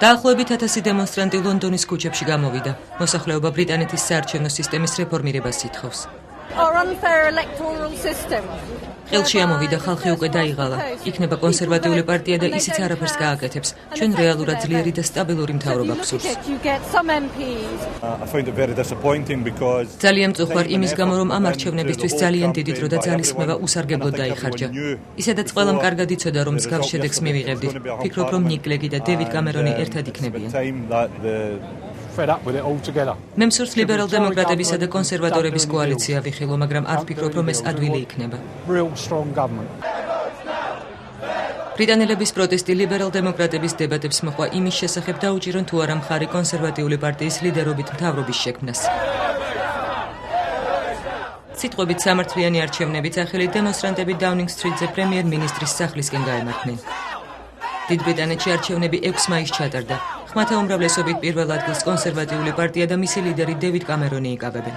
დაახლოებით 1000 დემონსტრანტი ლონდონის ქუჩებში გამოვიდა. მოსახლეობა ბრიტანეთის საარჩევნო სისტემის რეფორმირებას ითხოვს. ხელში ამოვიდა, ხალხი უკვე დაიღალა. იქნება კონსერვატიული პარტია და ისიც არაფერს გააკეთებს. ჩვენ რეალურად ძლიერი და სტაბილური მთავრობა გვსურს. ძალიან მწუხვარ იმის გამო, რომ ამ არჩევნებისთვის ძალიან დიდი დრო და ძალისხმევა უსარგებლოდ დაიხარჯა. ისედაც ყველამ კარგად იცოდა, რომ მსგავს შედეგს მივიღებდით. ფიქრობ, რომ ნიკ ლეგი და დევიდ კამერონი ერთად იქნებიან. მე მსურს ლიბერალ დემოკრატებისა და კონსერვატორების კოალიცია ვიხილო, მაგრამ არ ვფიქრობ, რომ ეს ადვილი იქნება. ბრიტანელების პროტესტი ლიბერალ დემოკრატების დებატებს მოყვა იმის შესახებ, დაუჭირონ თუ არა მხარი კონსერვატიული პარტიის ლიდერობით მთავრობის შექმნას. სიტყვებით სამართლიანი არჩევნებით ახალი დემონსტრანტები დაუნინგ სტრიტზე პრემიერ-მინისტრის სახლისკენ გაემართნენ. დიდ ბრიტანეთში არჩევნები 6 მაისს ჩატარდა. ხმათა უმრავლესობით პირველ ადგილს კონსერვატიული პარტია და მისი ლიდერი დევიდ კამერონი იკავებენ.